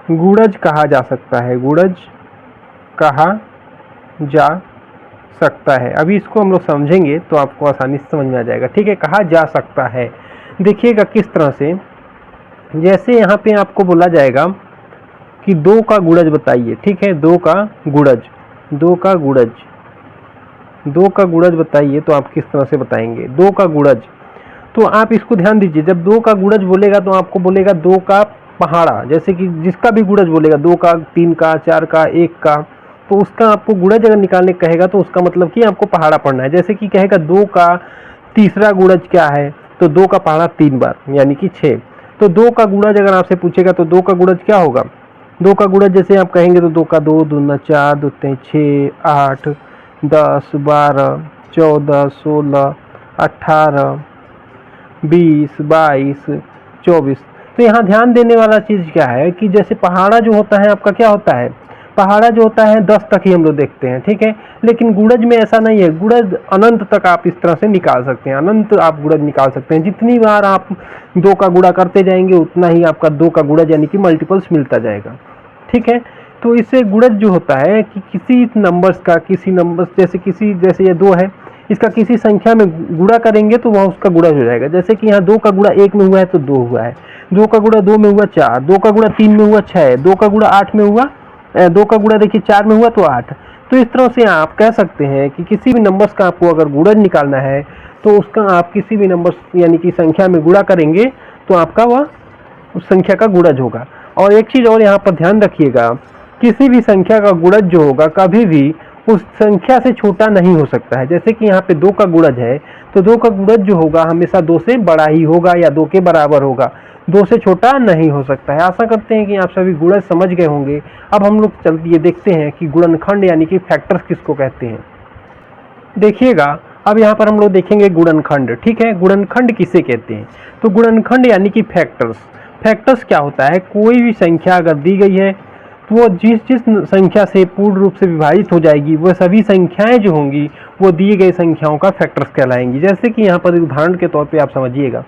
गुणज कहा जा सकता है, गुणज कहा जा सकता है। अभी इसको हम लोग समझेंगे तो आपको आसानी से समझ में आ जाएगा। ठीक है, कहा जा सकता है। देखिएगा किस तरह से, जैसे यहाँ पे आपको बोला जाएगा कि 2 का गुणज बताइए। ठीक है, 2 का गुणज, 2 का गुणज, 2 का गुणज बताइए, तो आप किस तरह से बताएंगे 2 का गुणज। तो आप इसको ध्यान दीजिए, जब 2 का गुणज बोलेगा तो आपको बोलेगा 2 का पहाड़ा, जैसे कि जिसका भी गुणज बोलेगा 2 का, 3 का, 4 का, 1 का, तो उसका आपको गुणज अगर निकालने कहेगा तो उसका मतलब कि आपको पहाड़ा पढ़ना है। जैसे कि कहेगा 2 का तीसरा गुणज क्या है, तो 2 का पहाड़ा 3 बार यानी कि 6। तो 2 का गुणज अगर आपसे पूछेगा तो 2 का गुणज क्या होगा, 2 का गुणज जैसे आप कहेंगे तो 2 का 2, 2 दूना 4, 2 तीन 6, 8, 10, 12, 14, 16, 18, 20, 22, 24। तो यहाँ ध्यान देने वाला चीज़ क्या है कि जैसे पहाड़ा जो होता है आपका क्या होता है, पहाड़ा जो होता है 10 तक ही हम लोग देखते हैं। ठीक है, लेकिन गुणज में ऐसा नहीं है, गुणज अनंत तक आप इस तरह से निकाल सकते हैं, अनंत आप गुणज निकाल सकते हैं। जितनी बार आप 2 का गुणा करते जाएंगे उतना ही आपका 2 का गुणज यानी कि मल्टीपल्स मिलता जाएगा। ठीक है, तो इससे गुणज जो होता है कि किसी नंबर्स का, किसी नंबर्स जैसे ये 2 है, इसका किसी संख्या में गुणा करेंगे तो वह उसका गुणज हो जाएगा। जैसे कि यहाँ 2 का गुणा 1 में हुआ है तो 2 हुआ है, 2 का गुणा 2 में हुआ 4, 2 का गुणा 3 में हुआ 6, 2 का गुणा 8 में हुआ, 2 का गुणा देखिए 4 में हुआ तो 8। तो इस तरह से आप कह सकते हैं कि किसी भी नंबर्स का आपको अगर गुणज निकालना है तो उसका आप किसी भी नंबर्स यानी कि संख्या में गुणा करेंगे तो आपका वह उस संख्या का गुणज होगा। और एक चीज़ और यहाँ पर ध्यान रखिएगा, किसी भी संख्या का गुणज जो होगा कभी भी उस संख्या से छोटा नहीं हो सकता है। जैसे कि यहाँ पे 2 का गुणज है तो 2 का गुणज जो होगा हमेशा 2 से बड़ा ही होगा या 2 के बराबर होगा, 2 से छोटा नहीं हो सकता है। आशा करते हैं कि आप सभी गुणज समझ गए होंगे। अब हम लोग चलते ये देखते हैं कि गुणनखंड यानी कि फैक्टर्स किसको कहते हैं। देखिएगा अब यहाँ पर हम लोग देखेंगे गुणनखंड। ठीक है, गुणनखंड किसे कहते हैं, तो गुणनखंड यानी कि फैक्टर्स। फैक्टर्स क्या होता है, कोई भी संख्या अगर दी गई है तो वो जिस जिस संख्या से पूर्ण रूप से विभाजित हो जाएगी वह सभी संख्याएं जो होंगी वो दिए गए संख्याओं का फैक्टर्स कहलाएंगी। जैसे कि यहाँ पर उदाहरण के तौर पे आप समझिएगा,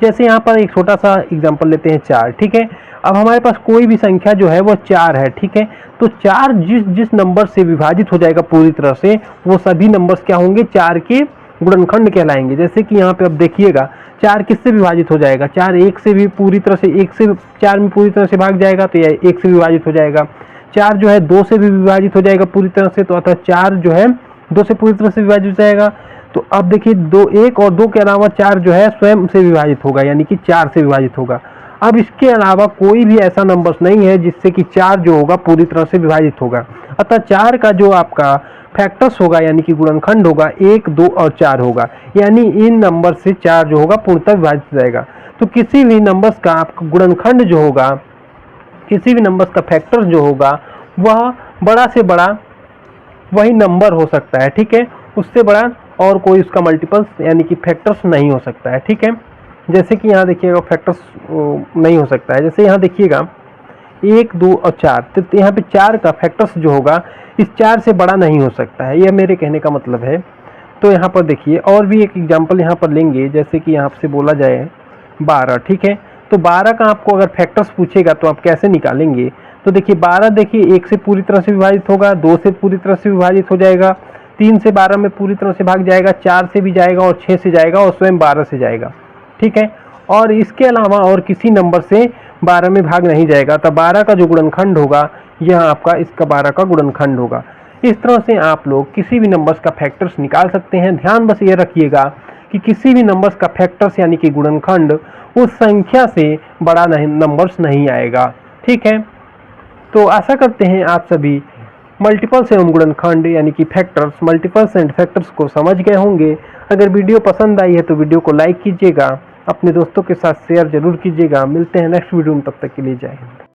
जैसे यहाँ पर एक छोटा सा एग्जांपल लेते हैं 4। ठीक है, अब हमारे पास कोई भी संख्या जो है वो 4 है। ठीक है, तो 4 जिस जिस नंबर से विभाजित हो जाएगा पूरी तरह से वो सभी नंबर्स क्या होंगे, 4 के गुणनखंड कहलाएंगे। जैसे कि यहाँ पे अब देखिएगा 4 किससे विभाजित हो जाएगा, 4 1 से भी पूरी तरह से 1 से 4 में पूरी तरह से भाग जाएगा तो यह 1 से विभाजित हो जाएगा। 4 जो है 2 से भी विभाजित हो जाएगा पूरी तरह से, तो अतः 4 जो है 2 से पूरी तरह से विभाजित हो जाएगा। तो अब देखिए 2 1 और 2 के अलावा 4 जो है स्वयं से विभाजित होगा यानी कि 4 से विभाजित होगा। अब इसके अलावा कोई भी ऐसा नंबर नहीं है जिससे कि 4 जो होगा पूरी तरह से विभाजित होगा। अतः 4 का जो आपका फैक्टर्स होगा यानी कि गुणनखंड होगा 1, 2 और 4 होगा, यानी इन नंबर से 4 जो होगा पूर्णतः विभाजित हो जाएगा। तो किसी भी नंबर्स का आपका गुणनखंड जो होगा, किसी भी नंबर्स का फैक्टर्स जो होगा वह बड़ा से बड़ा वही नंबर हो सकता है। ठीक है, उससे बड़ा और कोई उसका मल्टीपल्स यानी कि फैक्टर्स नहीं हो सकता है। ठीक है, जैसे कि यहाँ देखिएगा फैक्टर्स नहीं हो सकता है। जैसे यहाँ देखिएगा 1, 2 और 4, तो यहाँ पे 4 का फैक्टर्स जो होगा इस 4 से बड़ा नहीं हो सकता है, यह मेरे कहने का मतलब है। तो यहाँ पर देखिए और भी एक एग्जांपल यहाँ पर लेंगे, जैसे कि यहाँ से बोला जाए 12। ठीक है, तो 12 का आपको अगर फैक्टर्स पूछेगा तो आप कैसे निकालेंगे, तो देखिए 12 देखिए 1 से पूरी तरह से विभाजित होगा, 2 से पूरी तरह से विभाजित हो जाएगा, 3 से 12 में पूरी तरह से भाग जाएगा, 4 से भी जाएगा और 6 से जाएगा और स्वयं 12 से जाएगा। ठीक है, और इसके अलावा और किसी नंबर से 12 में भाग नहीं जाएगा। तो 12 का जो गुणनखंड होगा यह आपका इसका 12 का गुणनखंड होगा। इस तरह से आप लोग किसी भी नंबर्स का फैक्टर्स निकाल सकते हैं। ध्यान बस ये रखिएगा कि किसी भी नंबर्स का फैक्टर्स यानी कि गुणनखंड उस संख्या से बड़ा नंबर्स नहीं आएगा। ठीक है, तो आशा करते हैं आप सभी मल्टीपल्स एवं गुणनखंड यानी कि फैक्टर्स, मल्टीपल्स एंड फैक्टर्स को समझ गए होंगे। अगर वीडियो पसंद आई है तो वीडियो को लाइक कीजिएगा, अपने दोस्तों के साथ शेयर जरूर कीजिएगा। मिलते हैं नेक्स्ट वीडियो में, तब तक के लिए जय हिंद।